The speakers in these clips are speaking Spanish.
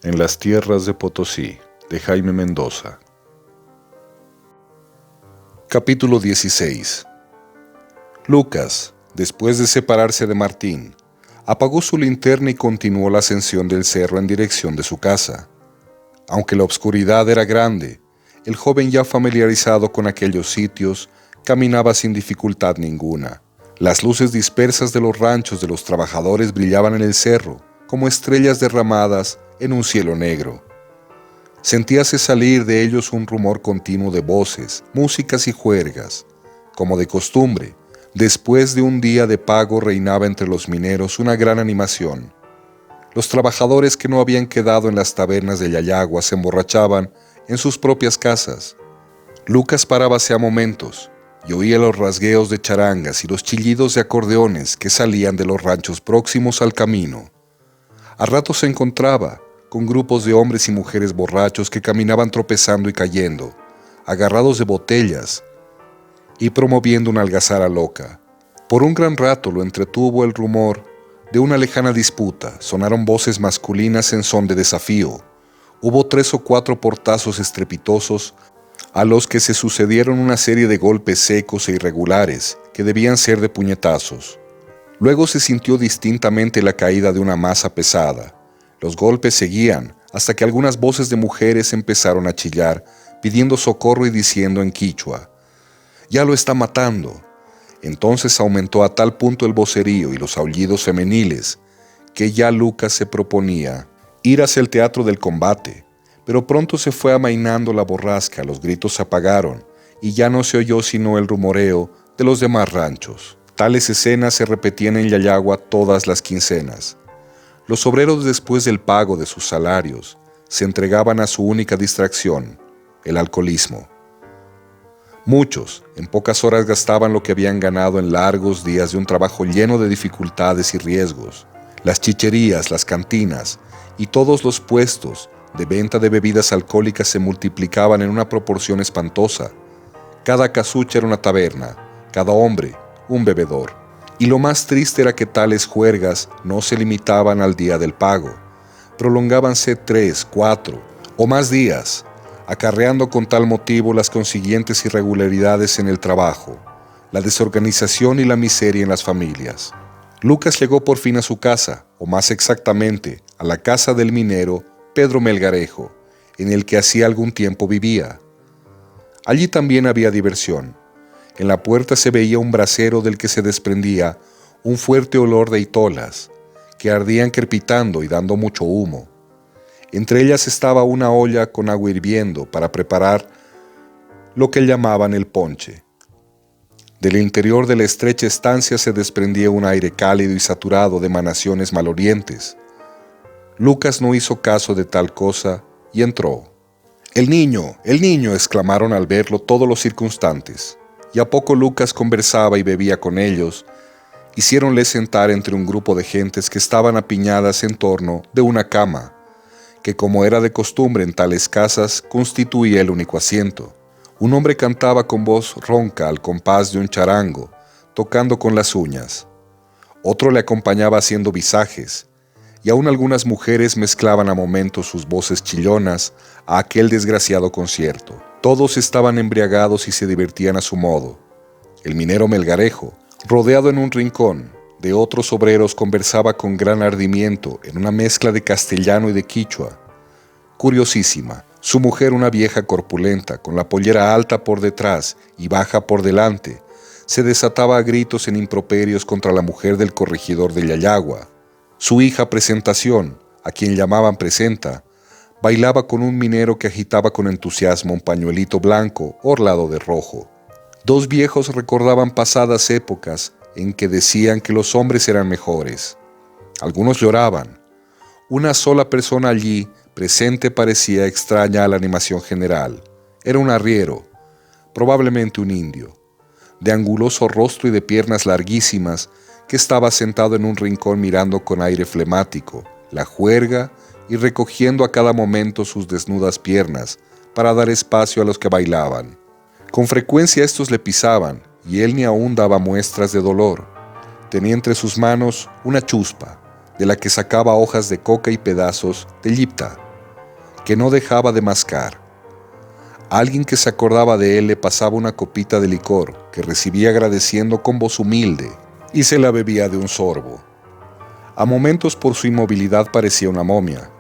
En las tierras de Potosí, de Jaime Mendoza. Capítulo 16. Lucas, después de separarse de Martín, apagó su linterna y continuó la ascensión del cerro en dirección de su casa. Aunque la oscuridad era grande, el joven, ya familiarizado con aquellos sitios, caminaba sin dificultad ninguna. Las luces dispersas de los ranchos de los trabajadores brillaban en el cerro, como estrellas derramadas en un cielo negro. Sentíase salir de ellos un rumor continuo de voces, músicas y juergas. Como de costumbre, después de un día de pago reinaba entre los mineros una gran animación. Los trabajadores que no habían quedado en las tabernas de Yayagua se emborrachaban en sus propias casas. Lucas parábase a momentos y oía los rasgueos de charangas y los chillidos de acordeones que salían de los ranchos próximos al camino. A ratos se encontraba con grupos de hombres y mujeres borrachos que caminaban tropezando y cayendo, agarrados de botellas y promoviendo una algazara loca. Por un gran rato lo entretuvo el rumor de una lejana disputa. Sonaron voces masculinas en son de desafío. Hubo 3 o 4 portazos estrepitosos, a los que se sucedieron una serie de golpes secos e irregulares que debían ser de puñetazos. Luego se sintió distintamente la caída de una masa pesada. Los golpes seguían hasta que algunas voces de mujeres empezaron a chillar, pidiendo socorro y diciendo en quichua: «Ya lo está matando». Entonces aumentó a tal punto el vocerío y los aullidos femeniles que ya Lucas se proponía ir hacia el teatro del combate. Pero pronto se fue amainando la borrasca, los gritos se apagaron y ya no se oyó sino el rumoreo de los demás ranchos. Tales escenas se repetían en Yayagua todas las quincenas. Los obreros, después del pago de sus salarios, se entregaban a su única distracción, el alcoholismo. Muchos, en pocas horas, gastaban lo que habían ganado en largos días de un trabajo lleno de dificultades y riesgos. Las chicherías, las cantinas y todos los puestos de venta de bebidas alcohólicas se multiplicaban en una proporción espantosa. Cada casucha era una taberna, cada hombre un bebedor. Y lo más triste era que tales juergas no se limitaban al día del pago. Prolongábanse 3, 4 o más días, acarreando con tal motivo las consiguientes irregularidades en el trabajo, la desorganización y la miseria en las familias. Lucas llegó por fin a su casa, o más exactamente, a la casa del minero Pedro Melgarejo, en el que hacía algún tiempo vivía. Allí también había diversión. En la puerta se veía un brasero del que se desprendía un fuerte olor de itolas, que ardían crepitando y dando mucho humo. Entre ellas estaba una olla con agua hirviendo para preparar lo que llamaban el ponche. Del interior de la estrecha estancia se desprendía un aire cálido y saturado de emanaciones malolientes. Lucas no hizo caso de tal cosa y entró. «¡El niño! ¡El niño!», exclamaron al verlo todos los circunstantes. Y a poco Lucas conversaba y bebía con ellos. Hiciéronle sentar entre un grupo de gentes que estaban apiñadas en torno de una cama, que, como era de costumbre en tales casas, constituía el único asiento. Un hombre cantaba con voz ronca al compás de un charango, tocando con las uñas. Otro le acompañaba haciendo visajes, y aún algunas mujeres mezclaban a momentos sus voces chillonas a aquel desgraciado concierto. Todos estaban embriagados y se divertían a su modo. El minero Melgarejo, rodeado en un rincón de otros obreros, conversaba con gran ardimiento en una mezcla de castellano y de quichua. Curiosísima, su mujer, una vieja corpulenta, con la pollera alta por detrás y baja por delante, se desataba a gritos en improperios contra la mujer del corregidor de Yayagua. Su hija Presentación, a quien llamaban Presenta, bailaba con un minero que agitaba con entusiasmo un pañuelito blanco orlado de rojo. 2 viejos recordaban pasadas épocas en que decían que los hombres eran mejores. Algunos lloraban. Una sola persona allí presente parecía extraña a la animación general. Era un arriero, probablemente un indio, de anguloso rostro y de piernas larguísimas, que estaba sentado en un rincón mirando con aire flemático la juerga y recogiendo a cada momento sus desnudas piernas para dar espacio a los que bailaban. Con frecuencia estos le pisaban y él ni aún daba muestras de dolor. Tenía entre sus manos una chuspa, de la que sacaba hojas de coca y pedazos de llipta. que no dejaba de mascar. Alguien que se acordaba de él le pasaba una copita de licor que recibía agradeciendo con voz humilde y se la bebía de un sorbo. A momentos por su inmovilidad parecía una momia.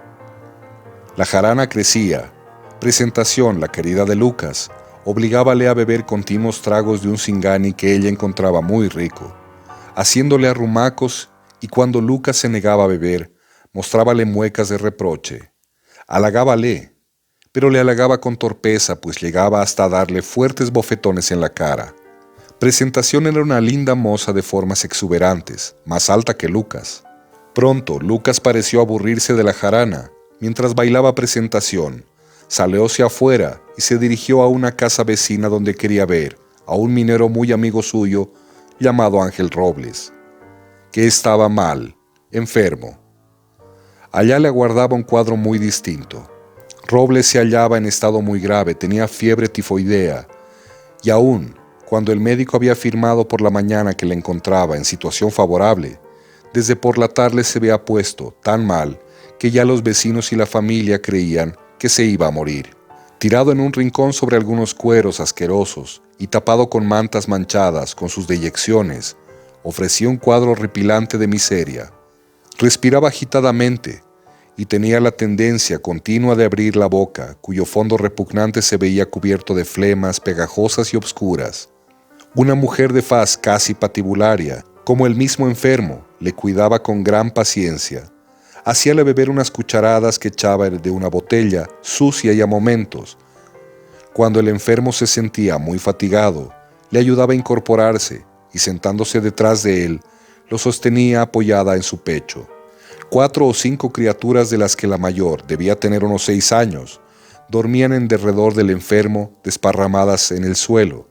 La jarana crecía. Presentación, la querida de Lucas, obligábale a beber continuos tragos de un Singani que ella encontraba muy rico, haciéndole arrumacos, y cuando Lucas se negaba a beber, mostrábale muecas de reproche. Halagábale, pero le halagaba con torpeza, pues llegaba hasta a darle fuertes bofetones en la cara. Presentación era una linda moza de formas exuberantes, más alta que Lucas. Pronto, Lucas pareció aburrirse de la jarana. Mientras bailaba Presentación, salióse afuera y se dirigió a una casa vecina donde quería ver a un minero muy amigo suyo llamado Ángel Robles, que estaba mal, enfermo. Allá le aguardaba un cuadro muy distinto. Robles se hallaba en estado muy grave, tenía fiebre tifoidea, y aún cuando el médico había afirmado por la mañana que le encontraba en situación favorable, desde por la tarde se había puesto tan mal que ya los vecinos y la familia creían que se iba a morir. Tirado en un rincón sobre algunos cueros asquerosos y tapado con mantas manchadas con sus deyecciones, ofrecía un cuadro horripilante de miseria. Respiraba agitadamente y tenía la tendencia continua de abrir la boca, cuyo fondo repugnante se veía cubierto de flemas pegajosas y obscuras. Una mujer de faz casi patibularia, como el mismo enfermo, le cuidaba con gran paciencia. Hacíale beber unas cucharadas que echaba de una botella, sucia y a momentos. Cuando el enfermo se sentía muy fatigado, le ayudaba a incorporarse y sentándose detrás de él, lo sostenía apoyada en su pecho. 4 o 5 criaturas, de las que la mayor debía tener unos 6 años, dormían en derredor del enfermo, desparramadas en el suelo.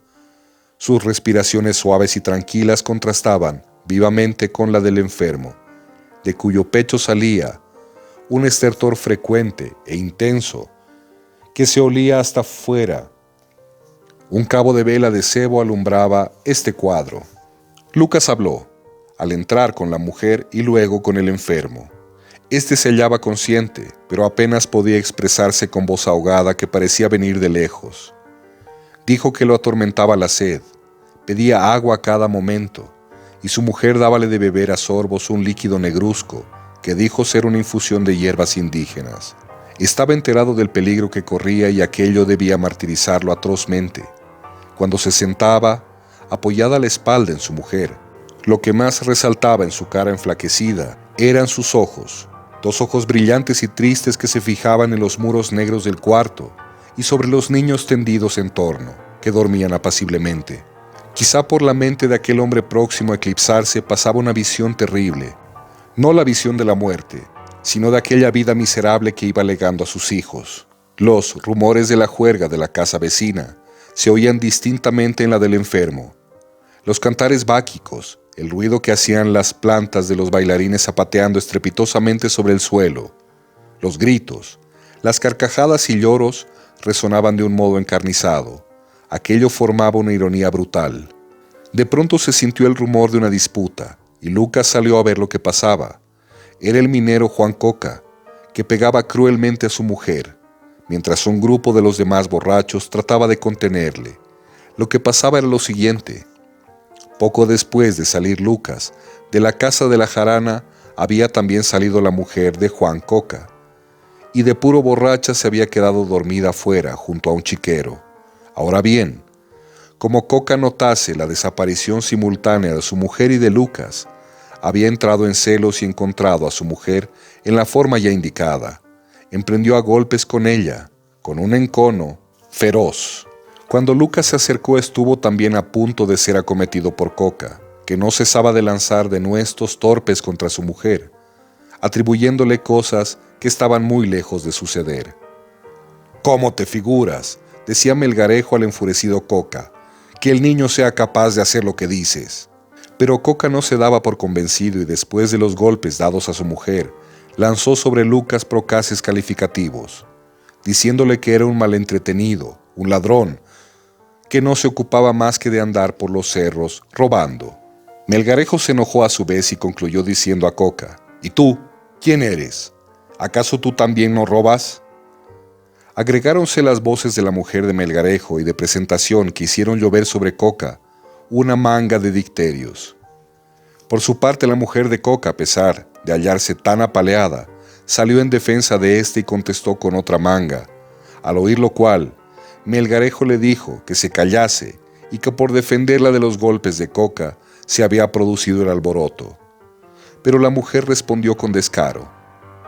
Sus respiraciones suaves y tranquilas contrastaban vivamente con la del enfermo, de cuyo pecho salía un estertor frecuente e intenso que se olía hasta fuera. Un cabo de vela de cebo alumbraba este cuadro. Lucas habló, al entrar con la mujer y luego con el enfermo. Este se hallaba consciente, pero apenas podía expresarse con voz ahogada que parecía venir de lejos. Dijo que lo atormentaba la sed, pedía agua a cada momento, y su mujer dábale de beber a sorbos un líquido negruzco que dijo ser una infusión de hierbas indígenas. Estaba enterado del peligro que corría y aquello debía martirizarlo atrozmente. Cuando se sentaba, apoyada la espalda en su mujer, lo que más resaltaba en su cara enflaquecida eran sus ojos, 2 ojos brillantes y tristes que se fijaban en los muros negros del cuarto y sobre los niños tendidos en torno, que dormían apaciblemente. Quizá por la mente de aquel hombre próximo a eclipsarse pasaba una visión terrible, no la visión de la muerte, sino de aquella vida miserable que iba legando a sus hijos. Los rumores de la juerga de la casa vecina se oían distintamente en la del enfermo. Los cantares báquicos, el ruido que hacían las plantas de los bailarines zapateando estrepitosamente sobre el suelo, los gritos, las carcajadas y lloros resonaban de un modo encarnizado. Aquello formaba una ironía brutal. De pronto se sintió el rumor de una disputa, y Lucas salió a ver lo que pasaba. Era el minero Juan Coca, que pegaba cruelmente a su mujer, mientras un grupo de los demás borrachos trataba de contenerle. Lo que pasaba era lo siguiente. Poco después de salir Lucas, de la casa de la jarana había también salido la mujer de Juan Coca, y de puro borracha se había quedado dormida afuera junto a un chiquero. Ahora bien, como Coca notase la desaparición simultánea de su mujer y de Lucas, había entrado en celos y encontrado a su mujer en la forma ya indicada. Emprendió a golpes con ella, con un encono feroz. Cuando Lucas se acercó estuvo también a punto de ser acometido por Coca, que no cesaba de lanzar denuestos torpes contra su mujer, atribuyéndole cosas que estaban muy lejos de suceder. «¿Cómo te figuras?», decía Melgarejo al enfurecido Coca, «que el niño sea capaz de hacer lo que dices». Pero Coca no se daba por convencido y después de los golpes dados a su mujer, lanzó sobre Lucas procaces calificativos, diciéndole que era un malentretenido, un ladrón, que no se ocupaba más que de andar por los cerros robando. Melgarejo se enojó a su vez y concluyó diciendo a Coca, «¿Y tú? ¿Quién eres? ¿Acaso tú también no robas?». Agregáronse las voces de la mujer de Melgarejo y de Presentación que hicieron llover sobre Coca una manga de dicterios. Por su parte, la mujer de Coca, a pesar de hallarse tan apaleada, salió en defensa de éste y contestó con otra manga, al oír lo cual, Melgarejo le dijo que se callase y que por defenderla de los golpes de Coca se había producido el alboroto. Pero la mujer respondió con descaro: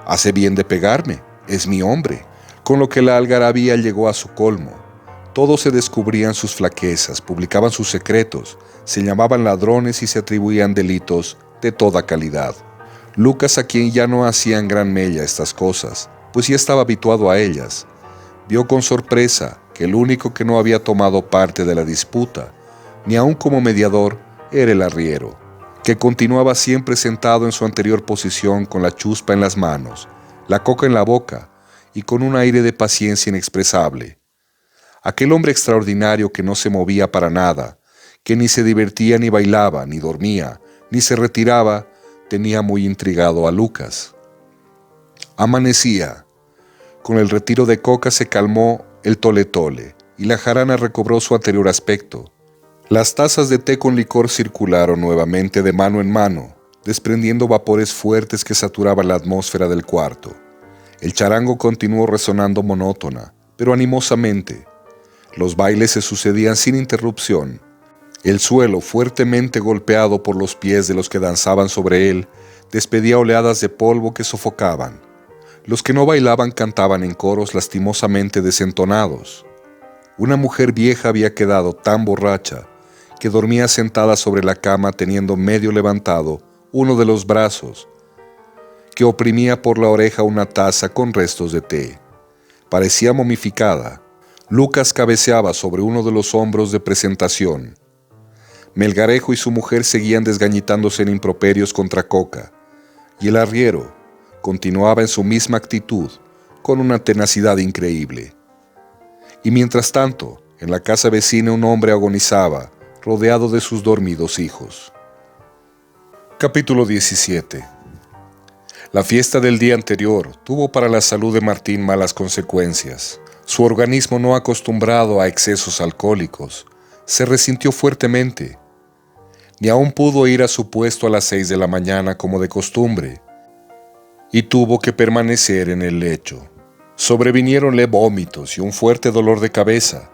«Hace bien de pegarme, es mi hombre», con lo que la algarabía llegó a su colmo. Todos se descubrían sus flaquezas, publicaban sus secretos, se llamaban ladrones y se atribuían delitos de toda calidad. Lucas, a quien ya no hacían gran mella estas cosas, pues ya estaba habituado a ellas, vio con sorpresa que el único que no había tomado parte de la disputa, ni aun como mediador, era el arriero, que continuaba siempre sentado en su anterior posición con la chuspa en las manos, la coca en la boca y con un aire de paciencia inexpresable. Aquel hombre extraordinario que no se movía para nada, que ni se divertía ni bailaba, ni dormía, ni se retiraba, tenía muy intrigado a Lucas. Amanecía. Con el retiro de Coca se calmó el tole-tole y la jarana recobró su anterior aspecto. Las tazas de té con licor circularon nuevamente de mano en mano, desprendiendo vapores fuertes que saturaban la atmósfera del cuarto. El charango continuó resonando monótona, pero animosamente. Los bailes se sucedían sin interrupción. El suelo, fuertemente golpeado por los pies de los que danzaban sobre él, despedía oleadas de polvo que sofocaban. Los que no bailaban cantaban en coros lastimosamente desentonados. Una mujer vieja había quedado tan borracha que dormía sentada sobre la cama teniendo medio levantado uno de los brazos, que oprimía por la oreja una taza con restos de té. Parecía momificada. Lucas cabeceaba sobre uno de los hombros de Presentación. Melgarejo y su mujer seguían desgañitándose en improperios contra Coca, y el arriero continuaba en su misma actitud, con una tenacidad increíble. Y mientras tanto, en la casa vecina un hombre agonizaba, rodeado de sus dormidos hijos. Capítulo 17. La fiesta del día anterior tuvo para la salud de Martín malas consecuencias. Su organismo, no acostumbrado a excesos alcohólicos, se resintió fuertemente. Ni aún pudo ir a su puesto a las 6 de la mañana como de costumbre, y tuvo que permanecer en el lecho. Sobreviniéronle vómitos y un fuerte dolor de cabeza.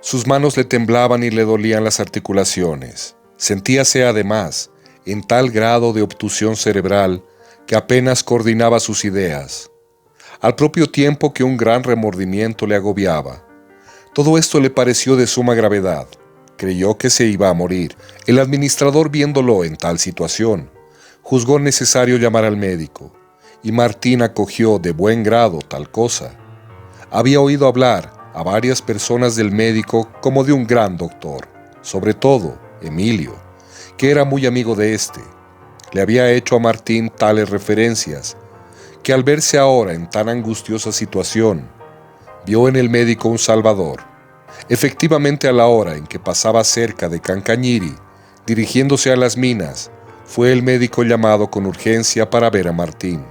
Sus manos le temblaban y le dolían las articulaciones. Sentíase además en tal grado de obtusión cerebral que apenas coordinaba sus ideas, al propio tiempo que un gran remordimiento le agobiaba. Todo esto le pareció de suma gravedad. Creyó que se iba a morir. El administrador, viéndolo en tal situación, juzgó necesario llamar al médico, y Martín acogió de buen grado tal cosa. Había oído hablar a varias personas del médico como de un gran doctor, sobre todo Emilio, que era muy amigo de éste. Le había hecho a Martín tales referencias, que al verse ahora en tan angustiosa situación, vio en el médico un salvador. Efectivamente, a la hora en que pasaba cerca de Cancañiri, dirigiéndose a las minas, fue el médico llamado con urgencia para ver a Martín.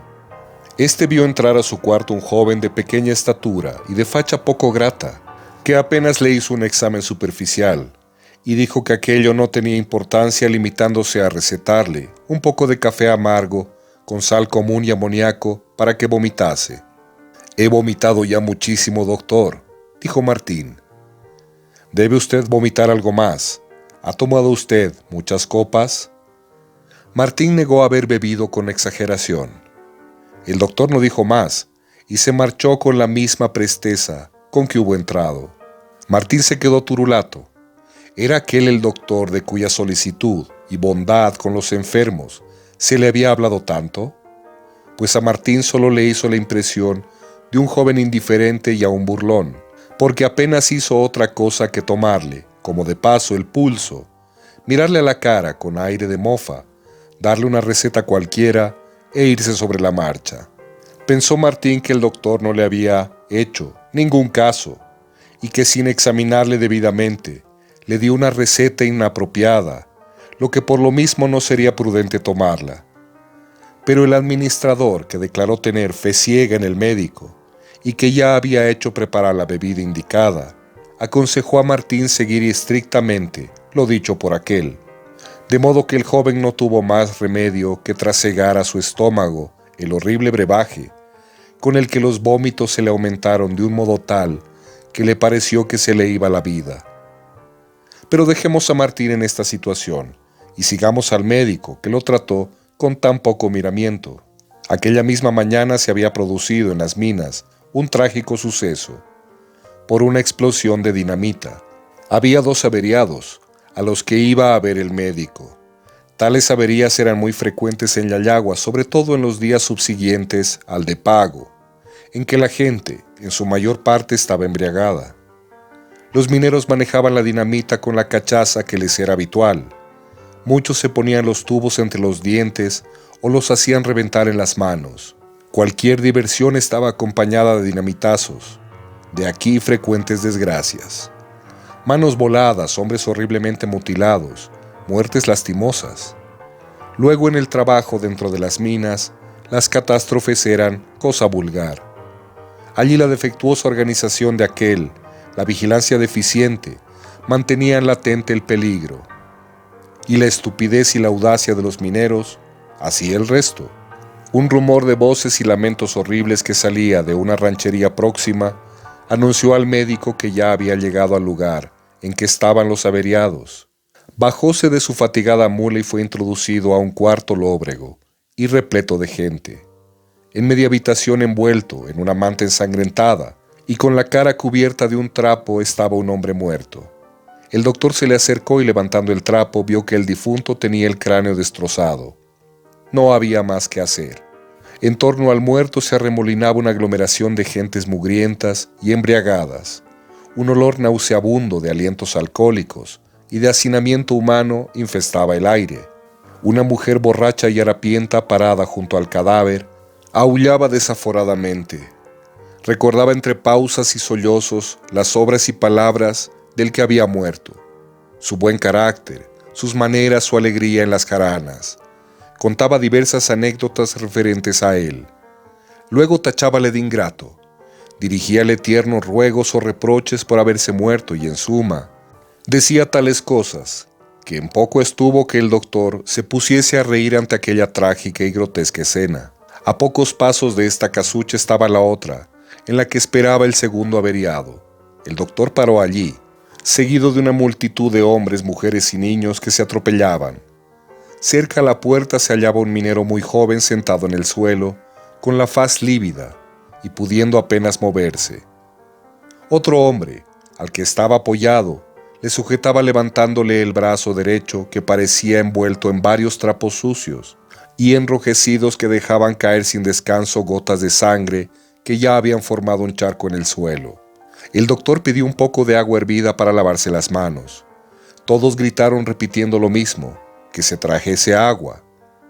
Este vio entrar a su cuarto un joven de pequeña estatura y de facha poco grata, que apenas le hizo un examen superficial, y dijo que aquello no tenía importancia, limitándose a recetarle un poco de café amargo con sal común y amoníaco para que vomitase. «He vomitado ya muchísimo, doctor», dijo Martín. «Debe usted vomitar algo más. ¿Ha tomado usted muchas copas?» Martín negó haber bebido con exageración. El doctor no dijo más y se marchó con la misma presteza con que hubo entrado. Martín se quedó turulato. ¿Era aquel el doctor de cuya solicitud y bondad con los enfermos se le había hablado tanto? Pues a Martín solo le hizo la impresión de un joven indiferente y aún burlón, porque apenas hizo otra cosa que tomarle, como de paso, el pulso, mirarle a la cara con aire de mofa, darle una receta cualquiera e irse sobre la marcha. Pensó Martín que el doctor no le había hecho ningún caso y que sin examinarle debidamente le dio una receta inapropiada, lo que por lo mismo no sería prudente tomarla. Pero el administrador, que declaró tener fe ciega en el médico y que ya había hecho preparar la bebida indicada, aconsejó a Martín seguir estrictamente lo dicho por aquel, de modo que el joven no tuvo más remedio que trasegar a su estómago el horrible brebaje, con el que los vómitos se le aumentaron de un modo tal que le pareció que se le iba la vida. Pero dejemos a Martín en esta situación y sigamos al médico que lo trató con tan poco miramiento. Aquella misma mañana se había producido en las minas un trágico suceso, por una explosión de dinamita. Había 2 averiados, a los que iba a ver el médico. Tales averías eran muy frecuentes en Yayagua, sobre todo en los días subsiguientes al de pago, en que la gente, en su mayor parte, estaba embriagada. Los mineros manejaban la dinamita con la cachaza que les era habitual. Muchos se ponían los tubos entre los dientes o los hacían reventar en las manos. Cualquier diversión estaba acompañada de dinamitazos. De aquí frecuentes desgracias. Manos voladas, hombres horriblemente mutilados, muertes lastimosas. Luego en el trabajo dentro de las minas, las catástrofes eran cosa vulgar. Allí la defectuosa organización de aquel, la vigilancia deficiente, mantenían latente el peligro. Y la estupidez y la audacia de los mineros, así el resto. Un rumor de voces y lamentos horribles que salía de una ranchería próxima anunció al médico que ya había llegado al lugar en que estaban los averiados. Bajóse de su fatigada mula y fue introducido a un cuarto lóbrego y repleto de gente. En media habitación, envuelto en una manta ensangrentada y con la cara cubierta de un trapo, estaba un hombre muerto. El doctor se le acercó y, levantando el trapo, vio que el difunto tenía el cráneo destrozado. No había más que hacer. En torno al muerto se arremolinaba una aglomeración de gentes mugrientas y embriagadas. Un olor nauseabundo de alientos alcohólicos y de hacinamiento humano infestaba el aire. Una mujer borracha y harapienta, parada junto al cadáver, aullaba desaforadamente. Recordaba entre pausas y sollozos las obras y palabras del que había muerto, su buen carácter, sus maneras, su alegría en las jaranas. Contaba diversas anécdotas referentes a él. Luego tachábale de ingrato. Dirigíale tiernos ruegos o reproches por haberse muerto y, en suma, decía tales cosas que en poco estuvo que el doctor se pusiese a reír ante aquella trágica y grotesca escena. A pocos pasos de esta casucha estaba la otra, en la que esperaba el segundo averiado. El doctor paró allí, seguido de una multitud de hombres, mujeres y niños que se atropellaban. Cerca a la puerta se hallaba un minero muy joven sentado en el suelo, con la faz lívida y pudiendo apenas moverse. Otro hombre, al que estaba apoyado, le sujetaba levantándole el brazo derecho, que parecía envuelto en varios trapos sucios y enrojecidos que dejaban caer sin descanso gotas de sangre que ya habían formado un charco en el suelo. El doctor pidió un poco de agua hervida para lavarse las manos. Todos gritaron repitiendo lo mismo, que se trajese agua,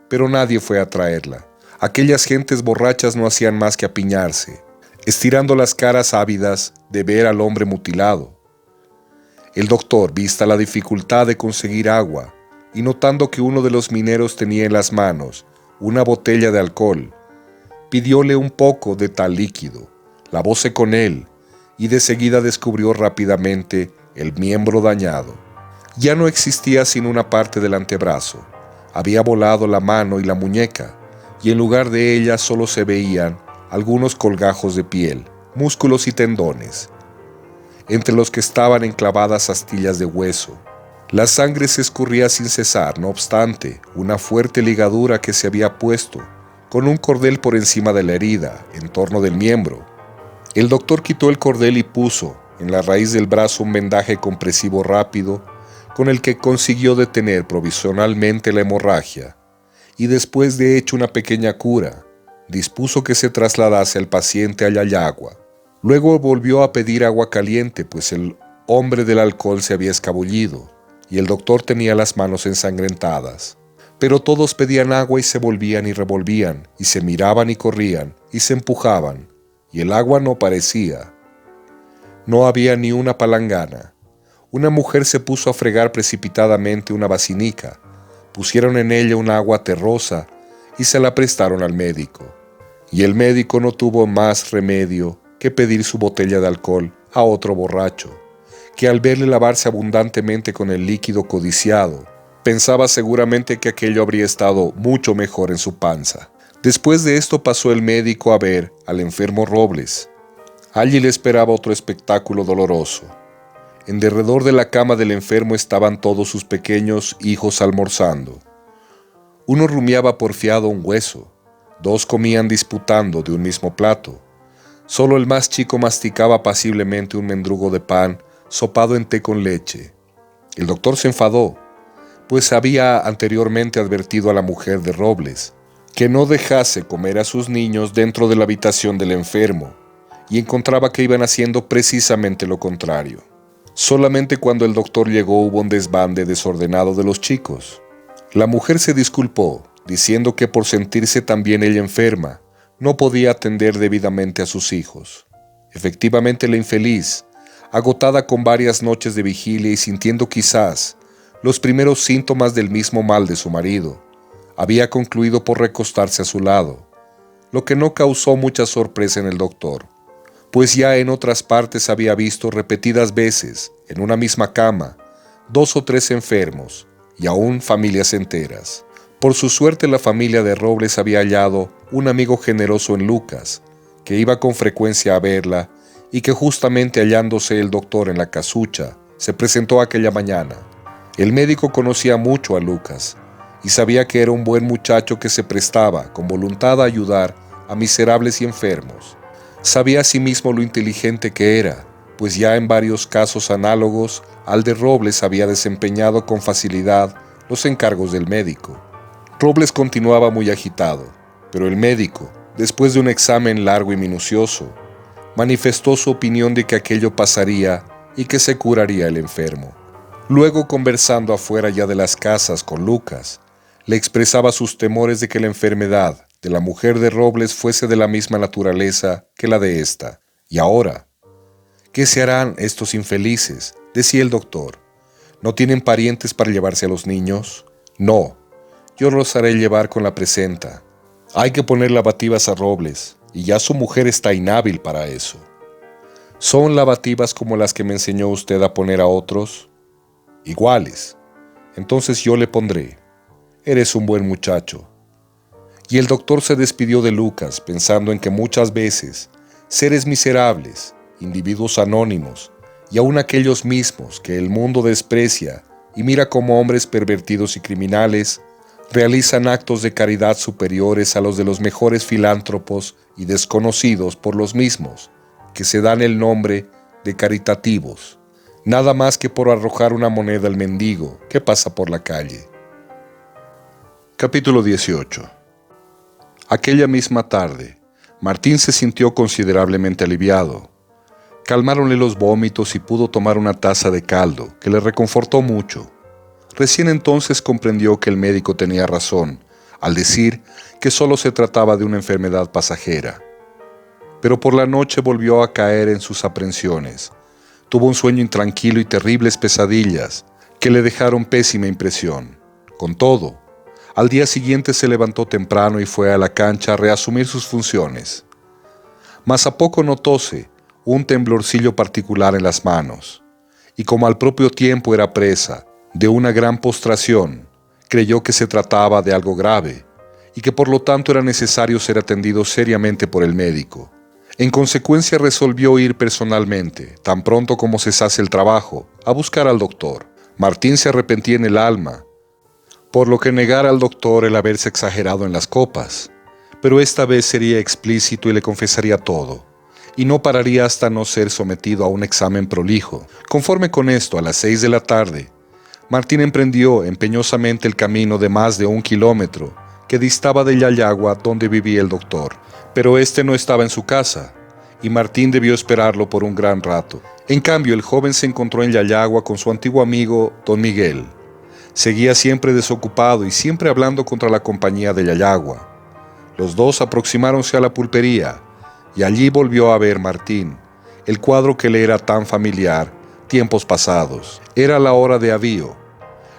pero nadie fue a traerla. Aquellas gentes borrachas no hacían más que apiñarse, estirando las caras ávidas de ver al hombre mutilado. El doctor, vista la dificultad de conseguir agua, y notando que uno de los mineros tenía en las manos una botella de alcohol, pidióle un poco de tal líquido, lavóse con él, y de seguida descubrió rápidamente el miembro dañado. Ya no existía sino una parte del antebrazo. Había volado la mano y la muñeca, y en lugar de ella solo se veían algunos colgajos de piel, músculos y tendones, entre los que estaban enclavadas astillas de hueso. La sangre se escurría sin cesar, no obstante, una fuerte ligadura que se había puesto, con un cordel por encima de la herida, en torno del miembro. El doctor quitó el cordel y puso en la raíz del brazo un vendaje compresivo rápido, con el que consiguió detener provisionalmente la hemorragia, y después de hecho una pequeña cura, dispuso que se trasladase al paciente a Yayagua. Luego volvió a pedir agua caliente, pues el hombre del alcohol se había escabullido, y el doctor tenía las manos ensangrentadas. Pero todos pedían agua y se volvían y revolvían, y se miraban y corrían, y se empujaban, y el agua no parecía. No había ni una palangana. Una mujer se puso a fregar precipitadamente una basinica, pusieron en ella un agua terrosa y se la prestaron al médico. Y el médico no tuvo más remedio que pedir su botella de alcohol a otro borracho, que al verle lavarse abundantemente con el líquido codiciado, pensaba seguramente que aquello habría estado mucho mejor en su panza. Después de esto pasó el médico a ver al enfermo Robles. Allí le esperaba otro espectáculo doloroso. En derredor de la cama del enfermo estaban todos sus pequeños hijos almorzando. Uno rumiaba porfiado un hueso, dos comían disputando de un mismo plato. Solo el más chico masticaba apaciblemente un mendrugo de pan sopado en té con leche. El doctor se enfadó, pues había anteriormente advertido a la mujer de Robles que no dejase comer a sus niños dentro de la habitación del enfermo, y encontraba que iban haciendo precisamente lo contrario. Solamente cuando el doctor llegó hubo un desbande desordenado de los chicos. La mujer se disculpó, diciendo que por sentirse también ella enferma, no podía atender debidamente a sus hijos. Efectivamente, la infeliz, agotada con varias noches de vigilia y sintiendo quizás los primeros síntomas del mismo mal de su marido, había concluido por recostarse a su lado, lo que no causó mucha sorpresa en el doctor, pues ya en otras partes había visto repetidas veces, en una misma cama, 2 o 3 enfermos, y aún familias enteras. Por su suerte la familia de Robles había hallado un amigo generoso en Lucas, que iba con frecuencia a verla, y que justamente hallándose el doctor en la casucha, se presentó aquella mañana. El médico conocía mucho a Lucas, y sabía que era un buen muchacho que se prestaba con voluntad a ayudar a miserables y enfermos. Sabía asimismo lo inteligente que era, pues ya en varios casos análogos al de Robles había desempeñado con facilidad los encargos del médico. Robles continuaba muy agitado, pero el médico, después de un examen largo y minucioso, manifestó su opinión de que aquello pasaría y que se curaría el enfermo. Luego, conversando afuera ya de las casas con Lucas, le expresaba sus temores de que la enfermedad de la mujer de Robles fuese de la misma naturaleza que la de ésta. Y ahora, ¿qué se harán estos infelices?, decía el doctor. ¿No tienen parientes para llevarse a los niños? No, yo los haré llevar con la presenta. Hay que poner lavativas a Robles, y ya su mujer está inhábil para eso. ¿Son lavativas como las que me enseñó usted a poner a otros? Iguales. Entonces yo le pondré. Eres un buen muchacho. Y el doctor se despidió de Lucas, pensando en que muchas veces seres miserables, individuos anónimos, y aun aquellos mismos que el mundo desprecia y mira como hombres pervertidos y criminales, realizan actos de caridad superiores a los de los mejores filántropos y desconocidos por los mismos, que se dan el nombre de caritativos, nada más que por arrojar una moneda al mendigo que pasa por la calle. Capítulo 18. Aquella misma tarde, Martín se sintió considerablemente aliviado. Calmáronle los vómitos y pudo tomar una taza de caldo, que le reconfortó mucho. Recién entonces comprendió que el médico tenía razón, al decir que solo se trataba de una enfermedad pasajera. Pero por la noche volvió a caer en sus aprensiones. Tuvo un sueño intranquilo y terribles pesadillas, que le dejaron pésima impresión. Con todo, al día siguiente se levantó temprano y fue a la cancha a reasumir sus funciones. Mas a poco notóse un temblorcillo particular en las manos, y como al propio tiempo era presa de una gran postración, creyó que se trataba de algo grave, y que por lo tanto era necesario ser atendido seriamente por el médico. En consecuencia resolvió ir personalmente, tan pronto como cesase el trabajo, a buscar al doctor. Martín se arrepentía en el alma, por lo que negara al doctor el haberse exagerado en las copas, pero esta vez sería explícito y le confesaría todo, y no pararía hasta no ser sometido a un examen prolijo. Conforme con esto, a las 6 de la tarde, Martín emprendió empeñosamente el camino de más de 1 kilómetro que distaba de Yayagua, donde vivía el doctor. Pero este no estaba en su casa, y Martín debió esperarlo por un gran rato. En cambio, el joven se encontró en Yayagua con su antiguo amigo, don Miguel. Seguía siempre desocupado y siempre hablando contra la compañía de Yayagua. Los dos aproximáronse a la pulpería, y allí volvió a ver Martín el cuadro que le era tan familiar tiempos pasados. Era la hora de avío.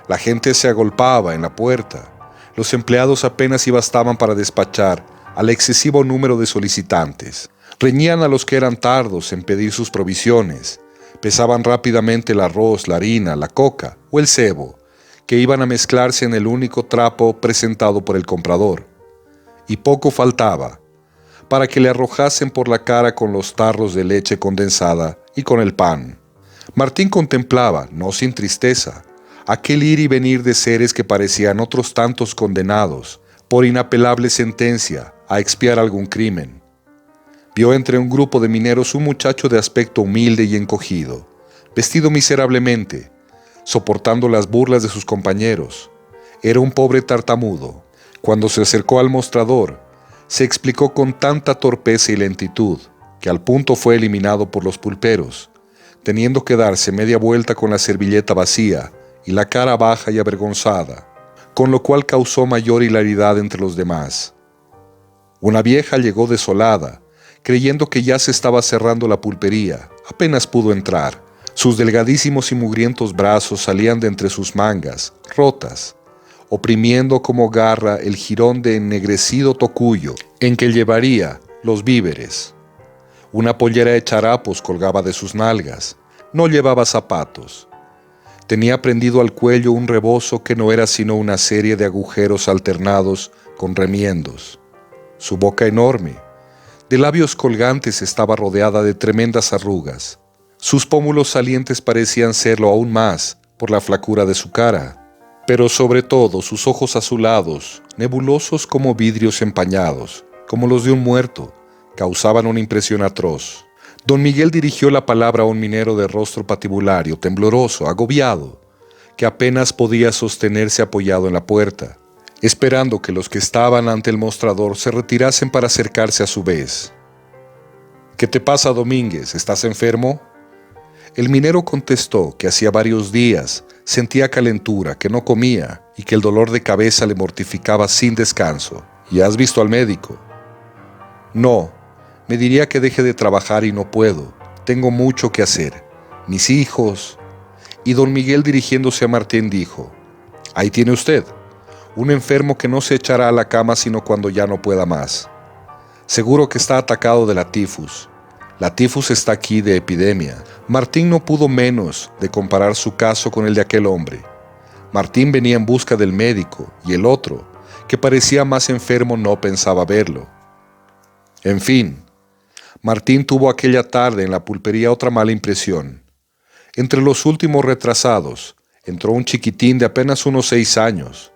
La gente se agolpaba en la puerta. Los empleados apenas si bastaban para despachar al excesivo número de solicitantes. Reñían a los que eran tardos en pedir sus provisiones, pesaban rápidamente el arroz, la harina, la coca o el cebo, que iban a mezclarse en el único trapo presentado por el comprador. Y poco faltaba para que le arrojasen por la cara con los tarros de leche condensada y con el pan. Martín contemplaba, no sin tristeza, aquel ir y venir de seres que parecían otros tantos condenados, por inapelable sentencia, a expiar algún crimen. Vio entre un grupo de mineros un muchacho de aspecto humilde y encogido, vestido miserablemente, soportando las burlas de sus compañeros. Era un pobre tartamudo. Cuando se acercó al mostrador, se explicó con tanta torpeza y lentitud, que al punto fue eliminado por los pulperos, teniendo que darse media vuelta con la servilleta vacía y la cara baja y avergonzada, con lo cual causó mayor hilaridad entre los demás. Una vieja llegó desolada, creyendo que ya se estaba cerrando la pulpería. Apenas pudo entrar. Sus delgadísimos y mugrientos brazos salían de entre sus mangas, rotas, oprimiendo como garra el jirón de ennegrecido tocuyo en que llevaría los víveres. Una pollera de charapos colgaba de sus nalgas. No llevaba zapatos. Tenía prendido al cuello un rebozo que no era sino una serie de agujeros alternados con remiendos. Su boca enorme, de labios colgantes, estaba rodeada de tremendas arrugas. Sus pómulos salientes parecían serlo aún más por la flacura de su cara, pero sobre todo sus ojos azulados, nebulosos como vidrios empañados, como los de un muerto, causaban una impresión atroz. Don Miguel dirigió la palabra a un minero de rostro patibulario, tembloroso, agobiado, que apenas podía sostenerse apoyado en la puerta, esperando que los que estaban ante el mostrador se retirasen para acercarse a su vez. «¿Qué te pasa, Domínguez? ¿Estás enfermo?» El minero contestó que hacía varios días sentía calentura, que no comía y que el dolor de cabeza le mortificaba sin descanso. «¿Y has visto al médico?» «No, me diría que deje de trabajar y no puedo. Tengo mucho que hacer. Mis hijos...» Y don Miguel, dirigiéndose a Martín, dijo: «Ahí tiene usted, un enfermo que no se echará a la cama sino cuando ya no pueda más. Seguro que está atacado de la tifus. La tifus está aquí de epidemia». Martín no pudo menos de comparar su caso con el de aquel hombre. Martín venía en busca del médico y el otro, que parecía más enfermo, no pensaba verlo. En fin, Martín tuvo aquella tarde en la pulpería otra mala impresión. Entre los últimos retrasados entró un chiquitín de apenas unos 6 años.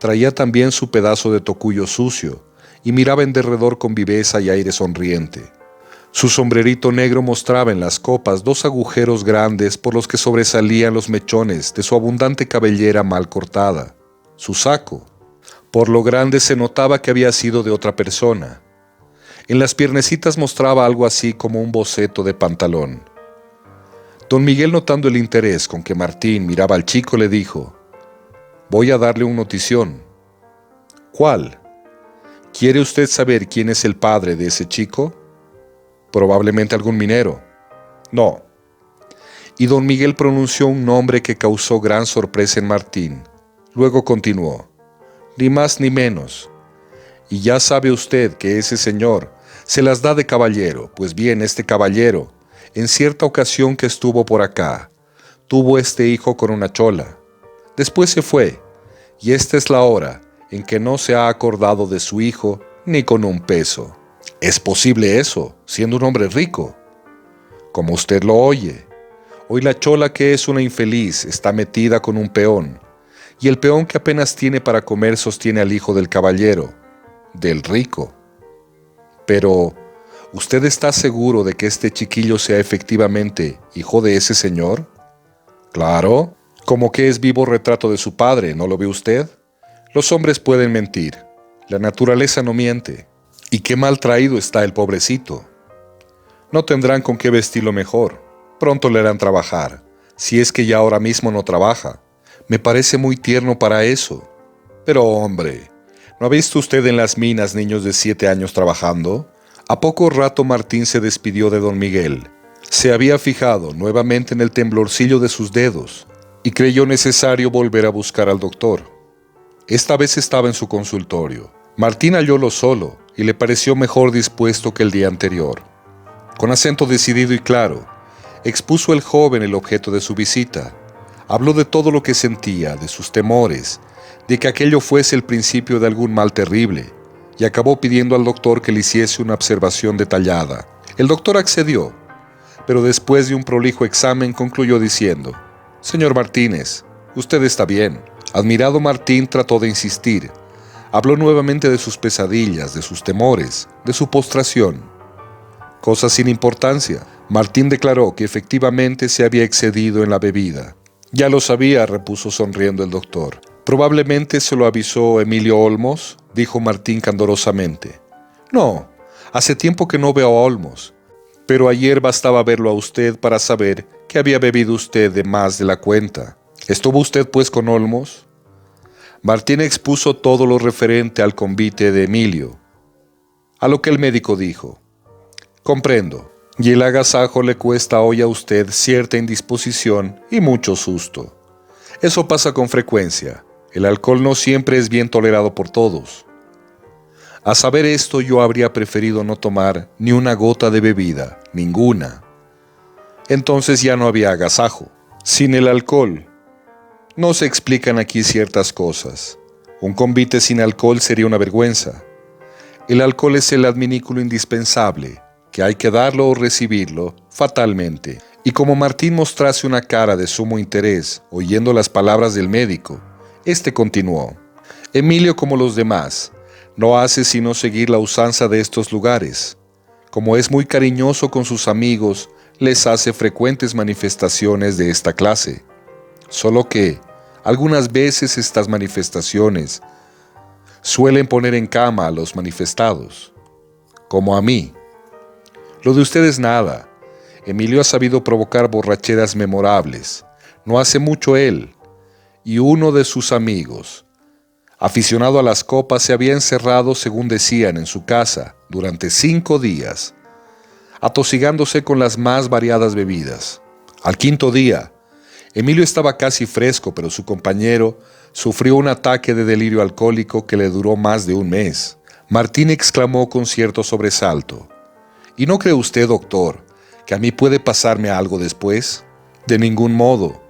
Traía también su pedazo de tocuyo sucio y miraba en derredor con viveza y aire sonriente. Su sombrerito negro mostraba en las copas 2 agujeros grandes por los que sobresalían los mechones de su abundante cabellera mal cortada. Su saco, por lo grande, se notaba que había sido de otra persona. En las piernecitas mostraba algo así como un boceto de pantalón. Don Miguel, notando el interés con que Martín miraba al chico, le dijo: «Voy a darle una notición». «¿Cuál? ¿Quiere usted saber quién es el padre de ese chico?» «Probablemente algún minero». «No». Y don Miguel pronunció un nombre que causó gran sorpresa en Martín. Luego continuó: «Ni más ni menos. Y ya sabe usted que ese señor se las da de caballero. Pues bien, este caballero, en cierta ocasión que estuvo por acá, tuvo este hijo con una chola. Después se fue, y esta es la hora en que no se ha acordado de su hijo ni con un peso». «¿Es posible eso, siendo un hombre rico?» «Como usted lo oye. Hoy la chola, que es una infeliz, está metida con un peón, y el peón, que apenas tiene para comer, sostiene al hijo del caballero, del rico». «Pero, ¿usted está seguro de que este chiquillo sea efectivamente hijo de ese señor?» «Claro, como que es vivo retrato de su padre, ¿no lo ve usted? Los hombres pueden mentir, la naturaleza no miente. Y qué mal traído está el pobrecito. No tendrán con qué vestirlo mejor. Pronto le harán trabajar, si es que ya ahora mismo no trabaja. Me parece muy tierno para eso. Pero hombre, ¿no ha visto usted en las minas niños de 7 años trabajando?» A poco rato Martín se despidió de don Miguel. Se había fijado nuevamente en el temblorcillo de sus dedos y creyó necesario volver a buscar al doctor. Esta vez estaba en su consultorio. Martín hallólo solo y le pareció mejor dispuesto que el día anterior. Con acento decidido y claro, expuso el joven el objeto de su visita. Habló de todo lo que sentía, de sus temores, de que aquello fuese el principio de algún mal terrible, y acabó pidiendo al doctor que le hiciese una observación detallada. El doctor accedió, pero después de un prolijo examen concluyó diciendo: «Señor Martínez, usted está bien». Admirado, Martín trató de insistir. Habló nuevamente de sus pesadillas, de sus temores, de su postración. Cosas sin importancia. Martín declaró que efectivamente se había excedido en la bebida. «Ya lo sabía», repuso sonriendo el doctor. «Probablemente se lo avisó Emilio Olmos», dijo Martín candorosamente. «No, hace tiempo que no veo a Olmos, pero ayer bastaba verlo a usted para saber que había bebido usted de más de la cuenta. ¿Estuvo usted pues con Olmos?». Martín expuso todo lo referente al convite de Emilio, a lo que el médico dijo: «Comprendo, y el agasajo le cuesta hoy a usted cierta indisposición y mucho susto. Eso pasa con frecuencia. El alcohol no siempre es bien tolerado por todos. A saber esto, yo habría preferido no tomar ni una gota de bebida, ninguna. Entonces ya no había agasajo. Sin el alcohol no se explican aquí ciertas cosas. Un convite sin alcohol sería una vergüenza. El alcohol es el adminículo indispensable, que hay que darlo o recibirlo fatalmente». Y como Martín mostrase una cara de sumo interés, oyendo las palabras del médico, este continuó: «Emilio, como los demás, no hace sino seguir la usanza de estos lugares. Como es muy cariñoso con sus amigos, les hace frecuentes manifestaciones de esta clase. Solo que, algunas veces estas manifestaciones suelen poner en cama a los manifestados, como a mí. Lo de ustedes nada. Emilio ha sabido provocar borracheras memorables. No hace mucho él y uno de sus amigos, aficionado a las copas, se había encerrado, según decían, en su casa durante 5 días, atosigándose con las más variadas bebidas. Al 5.º día, Emilio estaba casi fresco, pero su compañero sufrió un ataque de delirio alcohólico que le duró más de un mes. Martín exclamó con cierto sobresalto: «¿Y no cree usted, doctor, que a mí puede pasarme algo después?». «De ningún modo.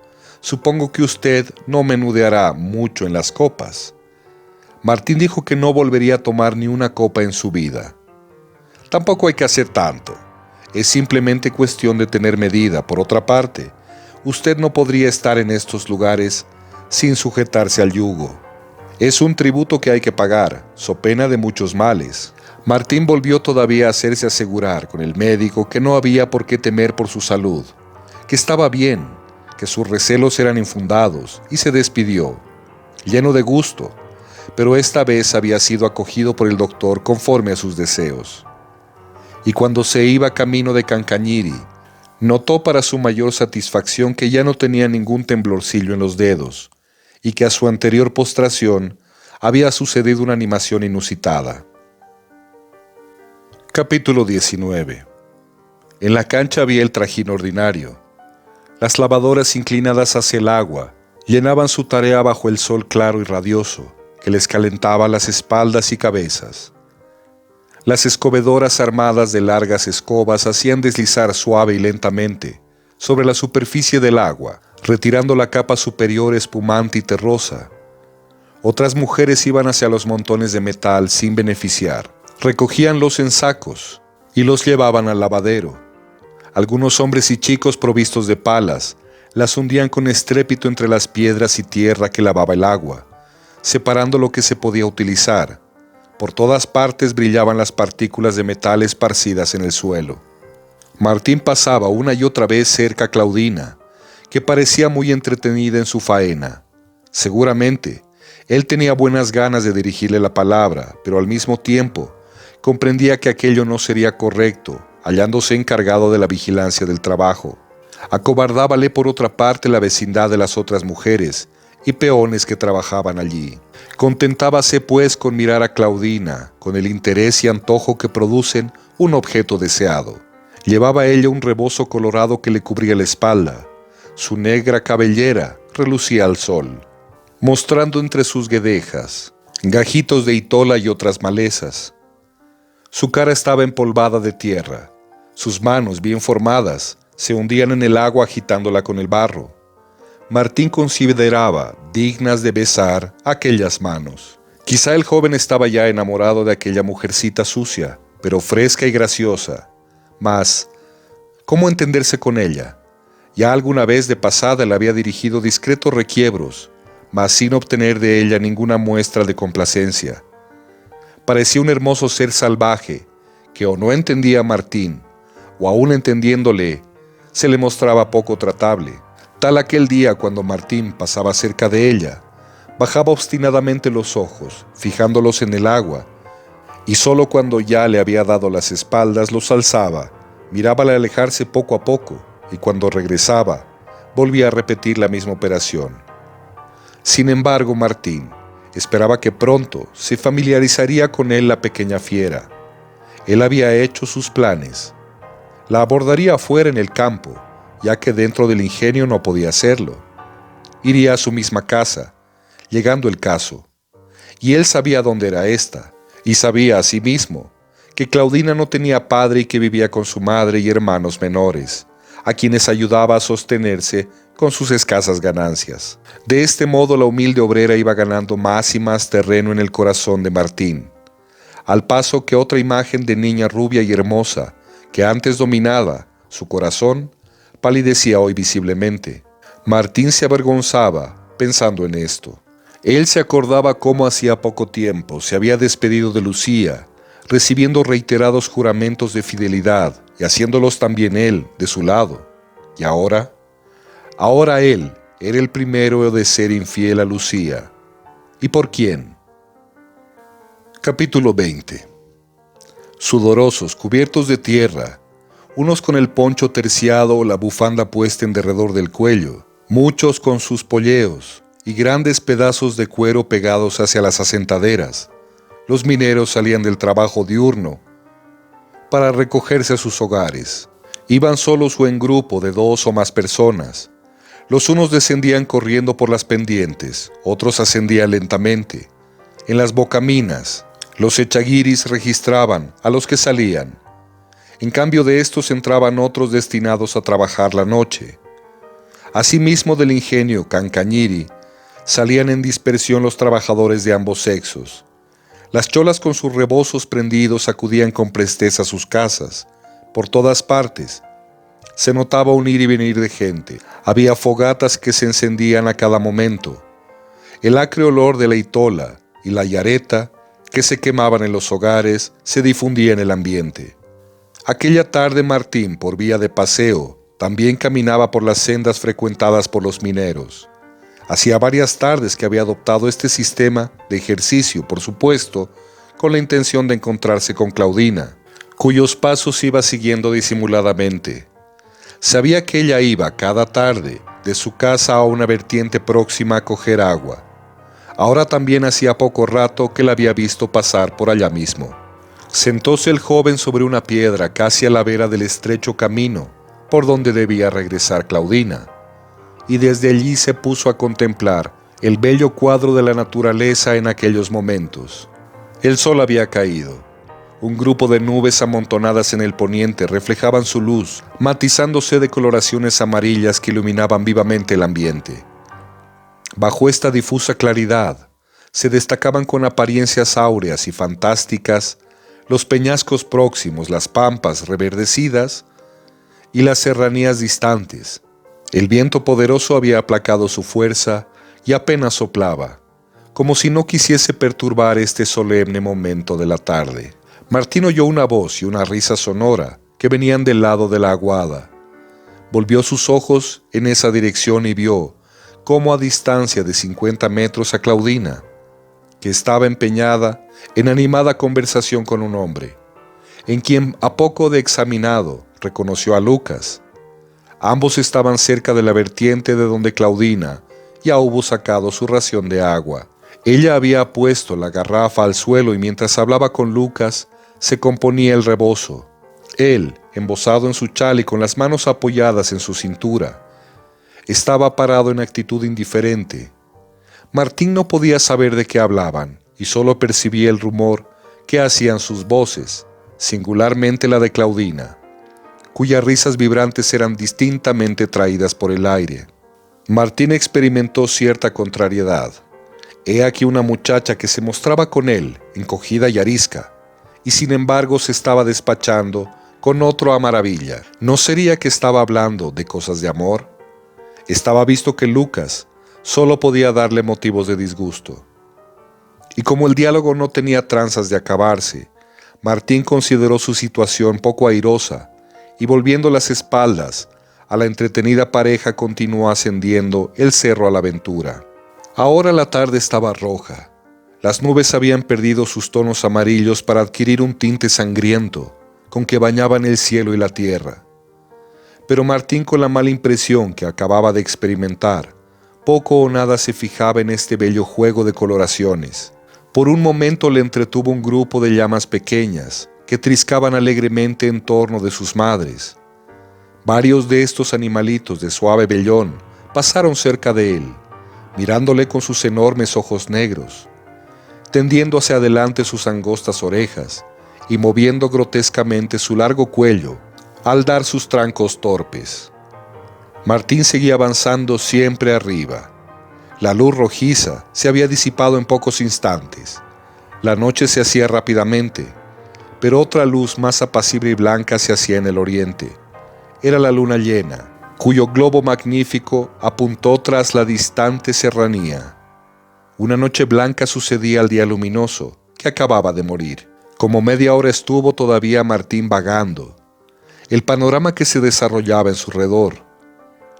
Supongo que usted no menudeará mucho en las copas». Martín dijo que no volvería a tomar ni una copa en su vida. «Tampoco hay que hacer tanto. Es simplemente cuestión de tener medida. Por otra parte, usted no podría estar en estos lugares sin sujetarse al yugo. Es un tributo que hay que pagar, so pena de muchos males». Martín volvió todavía a hacerse asegurar con el médico que no había por qué temer por su salud, que estaba bien, que sus recelos eran infundados, y se despidió, lleno de gusto, pero esta vez había sido acogido por el doctor conforme a sus deseos. Y cuando se iba camino de Cancañiri, notó para su mayor satisfacción que ya no tenía ningún temblorcillo en los dedos, y que a su anterior postración había sucedido una animación inusitada. Capítulo 19. En la cancha había el trajín ordinario. Las lavadoras inclinadas hacia el agua llenaban su tarea bajo el sol claro y radioso, que les calentaba las espaldas y cabezas. Las escobedoras armadas de largas escobas hacían deslizar suave y lentamente sobre la superficie del agua, retirando la capa superior espumante y terrosa. Otras mujeres iban hacia los montones de metal sin beneficiar. Recogíanlos en sacos y los llevaban al lavadero. Algunos hombres y chicos provistos de palas las hundían con estrépito entre las piedras y tierra que lavaba el agua, separando lo que se podía utilizar. Por todas partes brillaban las partículas de metal esparcidas en el suelo. Martín pasaba una y otra vez cerca a Claudina, que parecía muy entretenida en su faena. Seguramente, él tenía buenas ganas de dirigirle la palabra, pero al mismo tiempo comprendía que aquello no sería correcto, hallándose encargado de la vigilancia del trabajo. Acobardábale por otra parte la vecindad de las otras mujeres y peones que trabajaban allí. Contentábase pues con mirar a Claudina, con el interés y antojo que producen un objeto deseado. Llevaba ella un rebozo colorado que le cubría la espalda. Su negra cabellera relucía al sol, mostrando entre sus guedejas gajitos de itola y otras malezas. Su cara estaba empolvada de tierra. Sus manos, bien formadas, se hundían en el agua agitándola con el barro. Martín consideraba dignas de besar aquellas manos. Quizá el joven estaba ya enamorado de aquella mujercita sucia, pero fresca y graciosa. Mas, ¿cómo entenderse con ella? Ya alguna vez de pasada le había dirigido discretos requiebros, mas sin obtener de ella ninguna muestra de complacencia. Parecía un hermoso ser salvaje, que o no entendía a Martín, o aún entendiéndole, se le mostraba poco tratable. Tal aquel día cuando Martín pasaba cerca de ella, bajaba obstinadamente los ojos, fijándolos en el agua, y solo cuando ya le había dado las espaldas los alzaba, mirábala alejarse poco a poco, y cuando regresaba, volvía a repetir la misma operación. Sin embargo, Martín esperaba que pronto se familiarizaría con él la pequeña fiera. Él había hecho sus planes. La abordaría afuera en el campo, ya que dentro del ingenio no podía hacerlo. Iría a su misma casa, llegando el caso. Y él sabía dónde era ésta, y sabía asimismo que Claudina no tenía padre y que vivía con su madre y hermanos menores, a quienes ayudaba a sostenerse con sus escasas ganancias. De este modo la humilde obrera iba ganando más y más terreno en el corazón de Martín, al paso que otra imagen de niña rubia y hermosa, que antes dominaba su corazón, palidecía hoy visiblemente. Martín se avergonzaba pensando en esto. Él se acordaba cómo hacía poco tiempo se había despedido de Lucía, recibiendo reiterados juramentos de fidelidad y haciéndolos también él, de su lado. ¿Y ahora? Ahora él era el primero de ser infiel a Lucía. ¿Y por quién? Capítulo 20. Sudorosos, cubiertos de tierra, unos con el poncho terciado o la bufanda puesta en derredor del cuello, muchos con sus polleos y grandes pedazos de cuero pegados hacia las asentaderas. Los mineros salían del trabajo diurno para recogerse a sus hogares. Iban solos o en grupo de 2 o más personas. Los unos descendían corriendo por las pendientes, otros ascendían lentamente. En las bocaminas, los echaguiris registraban a los que salían. En cambio de estos entraban otros destinados a trabajar la noche. Asimismo del ingenio Cancañiri salían en dispersión los trabajadores de ambos sexos. Las cholas con sus rebozos prendidos acudían con presteza a sus casas. Por todas partes se notaba un ir y venir de gente. Había fogatas que se encendían a cada momento. El acre olor de la itola y la yareta que se quemaban en los hogares se difundía en el ambiente. Aquella tarde Martín, por vía de paseo, también caminaba por las sendas frecuentadas por los mineros. Hacía varias tardes que había adoptado este sistema de ejercicio, por supuesto, con la intención de encontrarse con Claudina, cuyos pasos iba siguiendo disimuladamente. Sabía que ella iba cada tarde de su casa a una vertiente próxima a coger agua. Ahora también hacía poco rato que la había visto pasar por allá mismo. Sentóse el joven sobre una piedra casi a la vera del estrecho camino por donde debía regresar Claudina, y desde allí se puso a contemplar el bello cuadro de la naturaleza en aquellos momentos. El sol había caído. Un grupo de nubes amontonadas en el poniente reflejaban su luz, matizándose de coloraciones amarillas que iluminaban vivamente el ambiente. Bajo esta difusa claridad, se destacaban con apariencias áureas y fantásticas los peñascos próximos, las pampas reverdecidas y las serranías distantes. El viento poderoso había aplacado su fuerza y apenas soplaba, como si no quisiese perturbar este solemne momento de la tarde. Martín oyó una voz y una risa sonora que venían del lado de la aguada. Volvió sus ojos en esa dirección y vio, como a distancia de 50 metros, a Claudina, que estaba empeñada en animada conversación con un hombre, en quien a poco de examinado reconoció a Lucas. Ambos estaban cerca de la vertiente de donde Claudina ya hubo sacado su ración de agua. Ella había puesto la garrafa al suelo y mientras hablaba con Lucas se componía el rebozo. Él, embozado en su chal y con las manos apoyadas en su cintura, estaba parado en actitud indiferente. Martín no podía saber de qué hablaban y solo percibía el rumor que hacían sus voces, singularmente la de Claudina. cuyas risas vibrantes eran distintamente traídas por el aire. Martín experimentó cierta contrariedad. He aquí una muchacha que se mostraba con él, encogida y arisca, y sin embargo se estaba despachando con otro a maravilla. ¿No sería que estaba hablando de cosas de amor? Estaba visto que Lucas solo podía darle motivos de disgusto. Y como el diálogo no tenía tranzas de acabarse, Martín consideró su situación poco airosa y volviendo las espaldas a la entretenida pareja continuó ascendiendo el cerro a la aventura. Ahora la tarde estaba roja. Las nubes habían perdido sus tonos amarillos para adquirir un tinte sangriento con que bañaban el cielo y la tierra. Pero Martín, con la mala impresión que acababa de experimentar, poco o nada se fijaba en este bello juego de coloraciones. Por un momento le entretuvo un grupo de llamas pequeñas que triscaban alegremente en torno de sus madres. Varios de estos animalitos de suave vellón pasaron cerca de él, mirándole con sus enormes ojos negros, tendiendo hacia adelante sus angostas orejas y moviendo grotescamente su largo cuello al dar sus trancos torpes. Martín seguía avanzando siempre arriba. La luz rojiza se había disipado en pocos instantes. La noche se hacía rápidamente, pero otra luz más apacible y blanca se hacía en el oriente. Era la luna llena, cuyo globo magnífico apuntó tras la distante serranía. Una noche blanca sucedía al día luminoso, que acababa de morir. Como media hora estuvo todavía Martín vagando. El panorama que se desarrollaba en su redor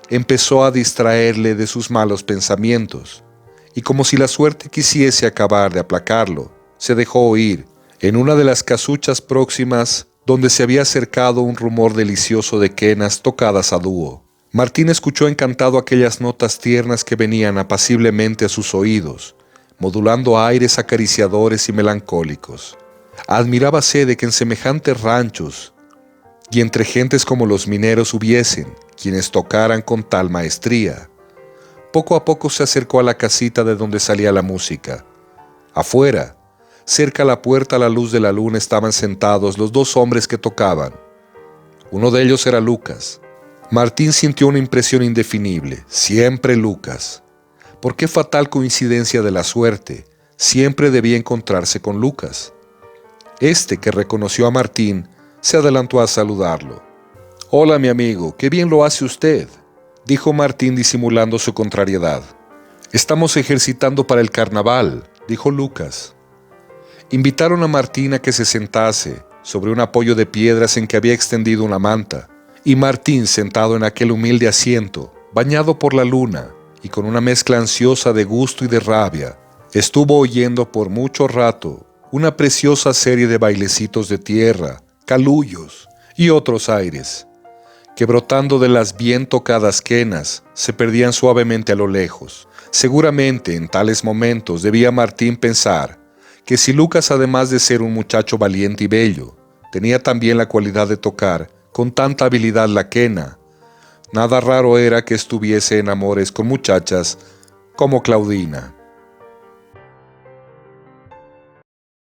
empezó a distraerle de sus malos pensamientos, y como si la suerte quisiese acabar de aplacarlo, se dejó oír, en una de las casuchas próximas, donde se había acercado un rumor delicioso de quenas tocadas a dúo. Martín escuchó encantado aquellas notas tiernas que venían apaciblemente a sus oídos, modulando aires acariciadores y melancólicos. Admirábase de que en semejantes ranchos y entre gentes como los mineros hubiesen quienes tocaran con tal maestría. Poco a poco se acercó a la casita de donde salía la música. Afuera, cerca a la puerta a la luz de la luna, estaban sentados los dos hombres que tocaban. Uno de ellos era Lucas. Martín sintió una impresión indefinible. Siempre Lucas. ¿Por qué fatal coincidencia de la suerte? Siempre debía encontrarse con Lucas. Este, que reconoció a Martín, se adelantó a saludarlo. «Hola, mi amigo, qué bien lo hace usted», dijo Martín disimulando su contrariedad. «Estamos ejercitando para el carnaval», dijo Lucas. Invitaron a Martín a que se sentase sobre un apoyo de piedras en que había extendido una manta, y Martín, sentado en aquel humilde asiento, bañado por la luna y con una mezcla ansiosa de gusto y de rabia, estuvo oyendo por mucho rato una preciosa serie de bailecitos de tierra, calullos y otros aires, que brotando de las bien tocadas quenas se perdían suavemente a lo lejos. Seguramente en tales momentos debía Martín pensar que si Lucas, además de ser un muchacho valiente y bello, tenía también la cualidad de tocar con tanta habilidad la quena, nada raro era que estuviese en amores con muchachas como Claudina.